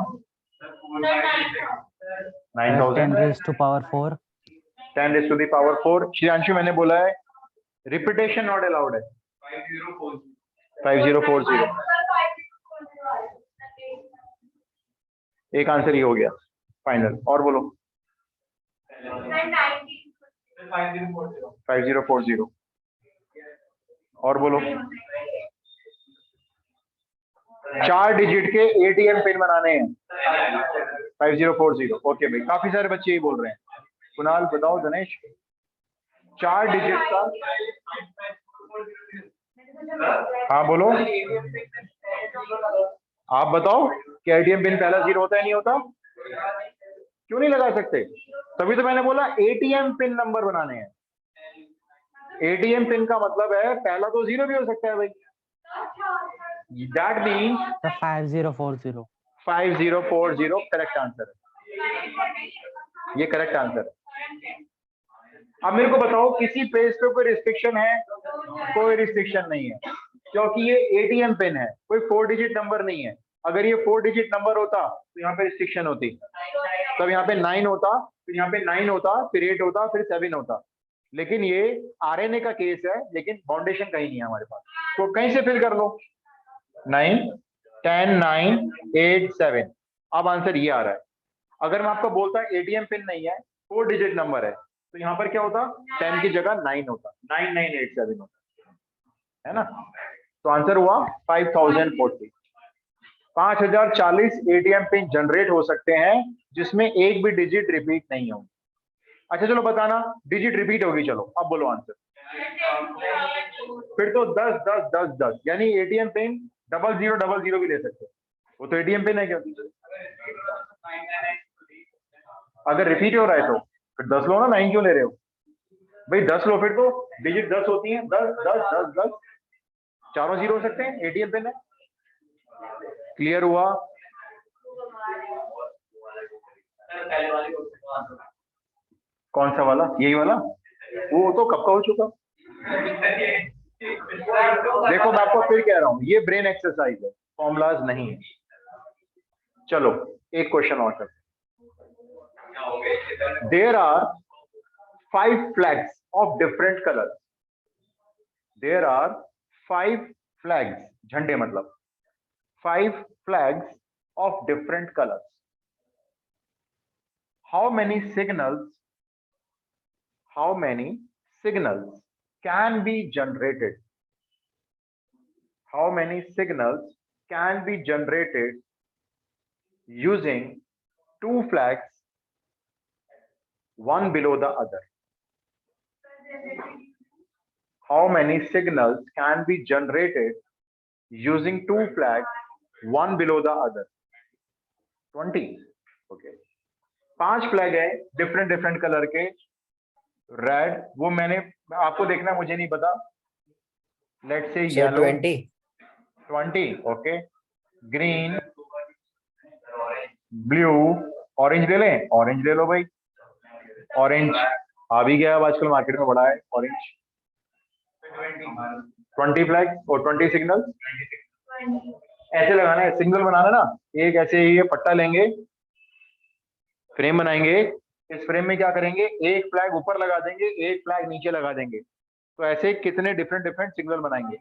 9000 10⁻⁴. 10⁻⁴। श्रियांशु मैंने बोला है रिपीटेशन नॉट अलाउड है। 5040, एक आंसर ही हो गया फाइनल। और बोलो 5040, और बोलो 4 डिजिट के एटीएम पिन बनाने हैं 5040, ओके भाई, काफी सारे बच्चे ही बोल रहे हैं। कुणाल बताओ, दिनेश 4 डिजिट का, हाँ बोलो, आप बताओ कि एटीएम पिन पहला 0 होता है नहीं होता? क्यों नहीं लगा सकते? तभी तो मैंने बोला एटीएम पिन नंबर बनाने हैं। एटीएम पिन का मतलब है पहला तो 0 भी हो सकता है भाई। That means The 5040. 5040 correct answer है, ये करेक्ट आंसर है। अब मेरे को बताओ किसी पेज पे कोई रिस्ट्रिक्शन है? कोई रिस्ट्रिक्शन नहीं है, क्योंकि ये एटीएम पिन है, कोई 4 डिजिट नंबर नहीं है। अगर ये 4 डिजिट नंबर होता तो यहाँ पे रिस्ट्रिक्शन होती, तब यहाँ पे 9 होता, फिर यहाँ पे 9 होता, फिर 8 होता, फिर 7 होता। लेकिन ये आरएनए का केस है, लेकिन फाउंडेशन कहीं नहीं है हमारे पास, तो कहीं से फिल कर लो 9 10 9 8 7। अब आंसर ये आ रहा है। अगर मैं आपको बोलता एटीएम पिन नहीं है, 4 डिजिट नंबर है, तो यहाँ पर क्या होता? 10 की जगह 9 होता, 9987 होता, है ना? तो आंसर हुआ 5040। 5040 एटीएम पिन जनरेट हो सकते हैं जिसमें एक भी डिजिट रिपीट नहीं होगी। अच्छा चलो बताना, डिजिट रिपीट होगी, चलो अब बोलो आंसर। फिर तो 10 10 10 10, यानी एटीएम पिन 0000 भी ले सकते हो, वो तो एटीएम पिन है। क्या अगर रिपीट हो रहा है तो फिर 10 लो ना, 9 क्यों ले रहे हो भाई? 10 लो, फिर तो डिजिट 10 होती हैं, 10 10 10 10, चारों 0 हो सकते हैं, एटीएम पिन है। क्लियर हुआ? कौन सा वाला? यही वाला? वो तो कब का हो चुका। देखो मैं आपको फिर कह रहा हूं, ये ब्रेन एक्सरसाइज है, फॉर्मूलाज नहीं है। चलो एक क्वेश्चन और करते। There are 5 flags of different colors. There are 5 flags, झंडे मतलब 5 flags of different colors. How many signals can be generated? How many signals can be generated using 2 flags, one below the other? How many signals can be generated using 2 flags, one below the other? 20. Okay. 5 flag है डिफरेंट कलर के। रेड, वो मैंने आपको देखना, मुझे नहीं पता। Let's say yellow 20, okay. Green, blue, orange ले लें? ऑरेंज ले लो भाई, ऑरेंज आ भी गया, अब आजकल मार्केट में बड़ा है ऑरेंज। 20 फ्लैग और 20 सिग्नल ऐसे लगाना है, सिग्नल बनाना ना। एक ऐसे ये पट्टा लेंगे, फ्रेम बनाएंगे, इस फ्रेम में क्या करेंगे, एक फ्लैग ऊपर लगा देंगे, एक फ्लैग नीचे लगा देंगे, तो ऐसे कितने डिफरेंट सिग्नल बनाएंगे?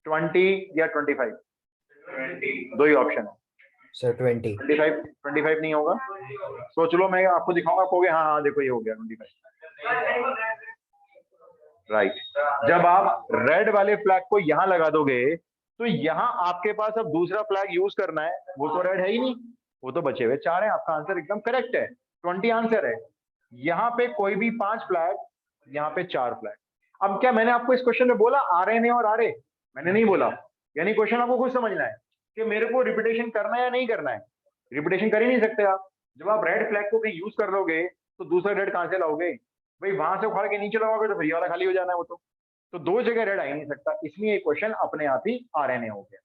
20 या 25? 20, दो ही ऑप्शन है सर। 20 25 नहीं होगा? सोच लो, मैं आपको दिखाऊंगा, आप कहोगे हाँ हाँ देखो ये हो गया 25। राइट। जब आप रेड वाले फ्लैग को यहां लगा दोगे तो यहां आपके पास अब दूसरा फ्लैग यूज करना है, वो तो रेड है ही नहीं, वो तो बचे हुए 4 हैं। आपका आंसर एकदम करेक्ट है, 20 आंसर है। यहाँ पे कोई भी 5 फ्लैग, यहाँ पे 4 फ्लैग। अब क्या मैंने आपको इस क्वेश्चन में बोला आरएनए और आरए? मैंने नहीं बोला। यानी क्वेश्चन आपको खुद समझना है कि मेरे को रिपीटेशन करना है या नहीं करना है। रिपीटेशन कर ही नहीं सकते आप। जब आप रेड फ्लैग को कहीं यूज कर लोगे तो दूसरा रेड कहां से लाओगे भाई, वहां से उखाड़ के नीचे लगाओगे तो फिर ये वाला खाली हो जाना है वो तो दो जगह रेड आ ही नहीं सकता, इसलिए क्वेश्चन अपने आप ही RNA हो गया।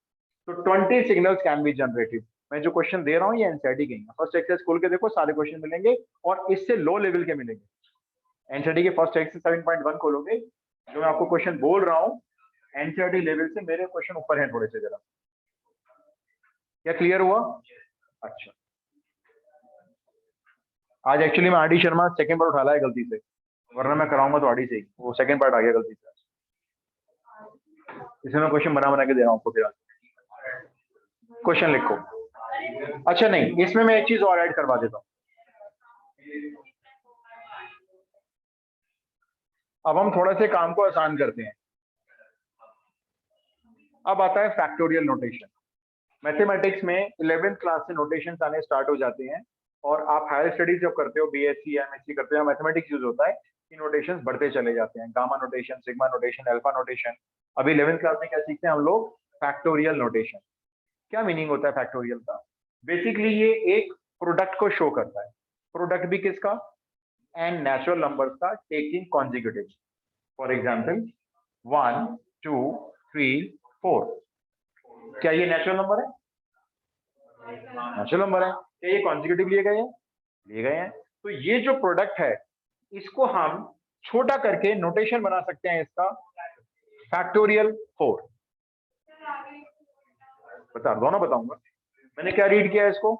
तो 20 सिग्नल्स कैन बी जनरेटेड। मैं जो क्वेश्चन दे रहा हूँ ये एनसीईआरटी के हैं, फर्स्ट एक्सरसाइज खोल के देखो सारे क्वेश्चन मिलेंगे और इससे लो लेवल के मिलेंगे। एनसीईआरटी के फर्स्ट एक्सरसाइज 7.1 खोलोगे, जो मैं आपको क्वेश्चन बोल रहा हूँ एनसीईआरटी लेवल से मेरे क्वेश्चन ऊपर है थोड़े से जरा। क्या क्लियर हुआ? अच्छा, आज एक्चुअली मैं RD शर्मा सेकंड पार्ट उठा लाया गलती से, वरना मैं कराऊंगा तो RD से ही, वो सेकंड पार्ट आ गया गलती से। इसमें मैं क्वेश्चन बना के दे रहा हूँ आपको। फिर क्वेश्चन लिखो। अच्छा नहीं, इसमें मैं एक चीज और ऐड करवा देता हूँ। अब हम थोड़ा से काम को आसान करते हैं। अब आता है फैक्टोरियल नोटेशन। मैथमेटिक्स में 11th क्लास से नोटेशन आने स्टार्ट हो जाते हैं और आप हायर स्टडीज जब करते हो, BSc MSc करते हो, मैथमेटिक्स यूज होता है, कि नोटेशन बढ़ते चले जाते हैं, gamma notation, sigma notation, alpha notation. अभी 11th क्लास में क्या सीखते हैं हम लोग? Factorial notation. क्या मीनिंग होता है फैक्टोरियल का? बेसिकली ये एक प्रोडक्ट को शो करता है। प्रोडक्ट भी किसका? एंड नेचुरल नंबर्स का टेकिंग कॉन्जिक्यूटिव। For example 1 2 3 4। क्या ये नेचुरल नंबर है? नेचुरल नंबर है। क्या ये कॉन्जिक्यूटिव लिए गए हैं? लिए गए हैं। तो ये जो प्रोडक्ट है इसको हम छोटा करके नोटेशन बना सकते हैं इसका फैक्टोरियल 4। बता दोनों बताऊंगा। मैंने क्या रीड किया है इसको?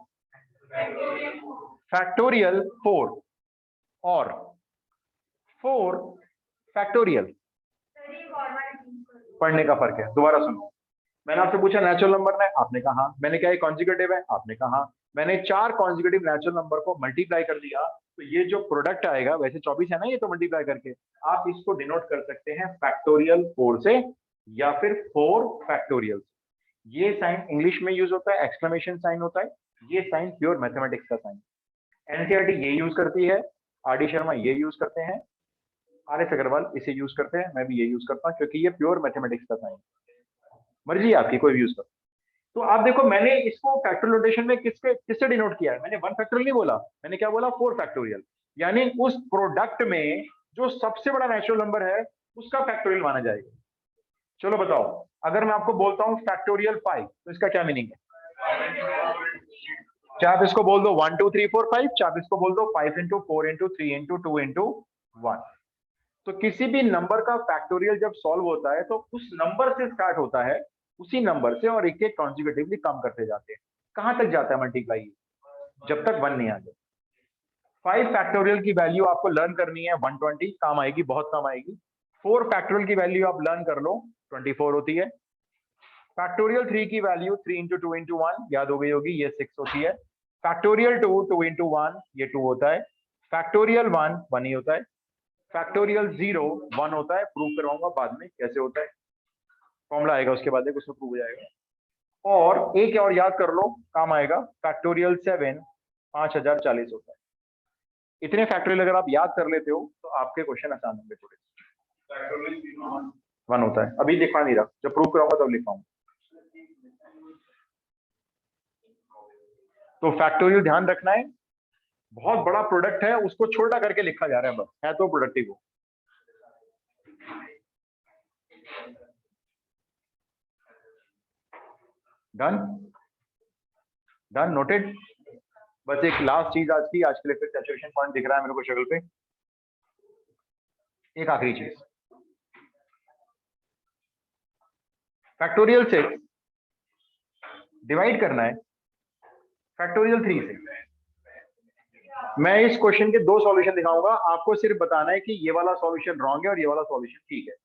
फैक्टोरियल 4 और 4 फैक्टोरियल। पढ़ने का फर्क है। दोबारा सुनो, मैंने आपसे पूछा नेचुरल नंबर है, आपने कहा हाँ। मैंने क्या ये कॉन्जिक्यूटिव है, आपने कहा हाँ। मैंने 4 कॉन्जिक्यूटिव नेचुरल नंबर को मल्टीप्लाई कर दिया, तो ये जो प्रोडक्ट आएगा, वैसे 24 है ना ये, तो मल्टीप्लाई करके आप इसको डिनोट कर सकते हैं फैक्टोरियल 4 से या फिर 4 फैक्टोरियल। ये साइन इंग्लिश में यूज होता है, एक्सक्लेमेशन साइन होता है। ये साइन प्योर मैथमेटिक्स का साइन। एनसीईआरटी ये यूज करती है, RD शर्मा ये यूज करते हैं, RS अग्रवाल इसे यूज करते हैं, मैं भी ये यूज करता हूँ, क्योंकि ये प्योर मैथमेटिक्स का साइन। मर्जी है आपकी, कोई भी यूज करो। तो आप देखो, मैंने इसको फैक्टोरियल नोटेशन में किससे डिनोट किया है? मैंने 1 फैक्टोरियल नहीं बोला, मैंने क्या बोला? 4 फैक्टोरियल। यानी उस प्रोडक्ट में जो सबसे बड़ा नेचुरल नंबर है उसका फैक्टोरियल माना जाएगा। चलो बताओ, अगर मैं आपको बोलता हूँ फैक्टोरियल 5, तो इसका क्या मीनिंग है? चाहे आप इसको बोल दो 1 2 3 4 5, चाहे आप इसको बोल दो 5 into 4 into 3 into 2 into 1। तो किसी भी नंबर का फैक्टोरियल जब सॉल्व होता है तो उस नंबर से स्टार्ट होता है, उसी नंबर से, और एक एक कॉन्जिक्यूटिवली कम करते जाते हैं। कहां तक जाता है मल्टीप्लाई? जब तक 1 नहीं आ जाए। 5 फैक्टोरियल की वैल्यू आपको लर्न करनी है 120, काम आएगी, बहुत काम आएगी। 4 फैक्टोरियल की वैल्यू आप लर्न कर लो, 24 होती है। फैक्टोरियल 3 की वैल्यू 3 into 2 into 1 याद हो गई होगी, ये 6 होती है। फैक्टोरियल 2 2 into 1 ये 2 होता है। फैक्टोरियल 1 1 ही होता है। फैक्टोरियल 0 1 होता है। प्रूव करवाऊंगा बाद में कैसे होता है, फॉर्मूला आएगा उसके बाद उसमें प्रूव हो जाएगा। और एक और याद कर लो, काम आएगा, फैक्टोरियल 7 5040 होता है। इतने फैक्टोरियल अगर आप याद कर लेते हो तो आपके क्वेश्चन आसान होंगे थोड़े। फैक्टोरियल 1 होता है, अभी लिखवा नहीं रहा, जब प्रूव कराऊंगा तब लिखवाऊंगा। तो फैक्टोरियल ध्यान रखना है, बहुत बड़ा प्रोडक्ट है, उसको छोटा करके लिखा जा रहा है, बस है तो प्रोडक्टिव हो। Done done, noted. बस एक लास्ट चीज आज की, आज के लिए सैचुरेशन पॉइंट दिख रहा है मेरे को शक्ल पे। एक आखिरी चीज, फैक्टोरियल से डिवाइड करना है फैक्टोरियल 3 से। मैं इस क्वेश्चन के 2 सॉल्यूशन दिखाऊंगा, आपको सिर्फ बताना है कि ये वाला सॉल्यूशन रॉन्ग है और ये वाला सॉल्यूशन ठीक है।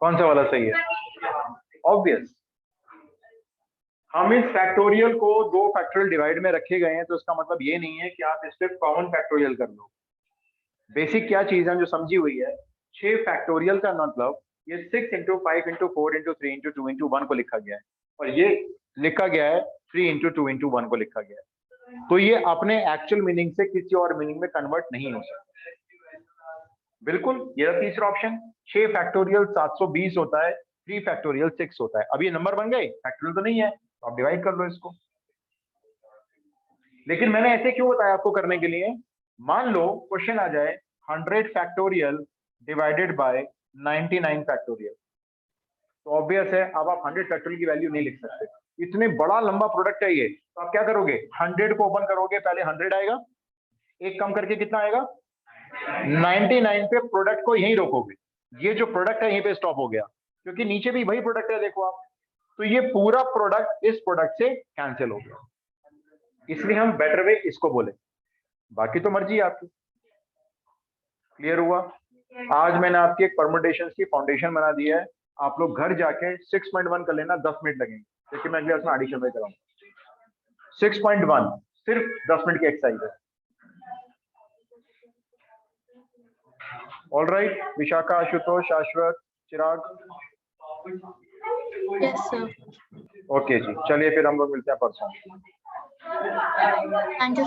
कौन सा वाला सही है? ऑब्वियस, हम इस फैक्टोरियल को 2 फैक्टोरियल डिवाइड में रखे गए हैं, तो इसका मतलब ये नहीं है कि आप इस पे कॉमन फैक्टोरियल कर लो। बेसिक क्या चीज है जो समझी हुई है, 6 फैक्टोरियल का मतलब ये 6 into 5 into 4 into 3 into 2 into 1 को लिखा गया है, और ये लिखा गया है 3 इंटू 2 इंटू 1 को लिखा गया है। तो ये अपने एक्चुअल मीनिंग से किसी और मीनिंग में कन्वर्ट नहीं हो सकता। बिल्कुल, ये रहा तीसरा ऑप्शन। 6 फैक्टोरियल 720 होता है, 3 फैक्टोरियल 6 होता है। अब ये नंबर बन गए, फैक्टोरियल तो नहीं है, तो आप डिवाइड कर लो इसको। लेकिन मैंने ऐसे क्यों बताया आपको करने के लिए, मान लो क्वेश्चन आ जाए 100 फैक्टोरियल डिवाइडेड बाय 99 फैक्टोरियल, तो ऑब्वियस है अब आप 100 फैक्टोरियल की वैल्यू नहीं लिख सकते, इतने बड़ा लंबा प्रोडक्ट है ये। तो आप क्या करोगे, 100 को ओपन करोगे, पहले 100 आएगा, एक कम करके कितना आएगा 99 पे, प्रोडक्ट को यहीं रोकोगे। ये जो प्रोडक्ट है यहीं पे स्टॉप हो गया, क्योंकि नीचे भी वही प्रोडक्ट है, देखो आप, तो ये पूरा प्रोडक्ट इस प्रोडक्ट से कैंसिल हो गया, इसलिए हम बेटर वे इसको बोले। बाकी तो मर्जी है आपकी। क्लियर हुआ? आज मैंने आपकी एक परमुटेशन की फाउंडेशन बना दी है, आप लोग घर जाके 6.1 कर लेना, 10 मिनट लगेंगे, क्योंकि मैं अगले उसमें एडिशन में कराऊंगा। 6.1 सिर्फ 10 मिनट की एक्सरसाइज है। ऑल राइट, विशाखा, आशुतोष, शाश्वत, चिराग, यस सर। ओके जी, चलिए फिर हम लोग मिलते हैं परसों। Thank you.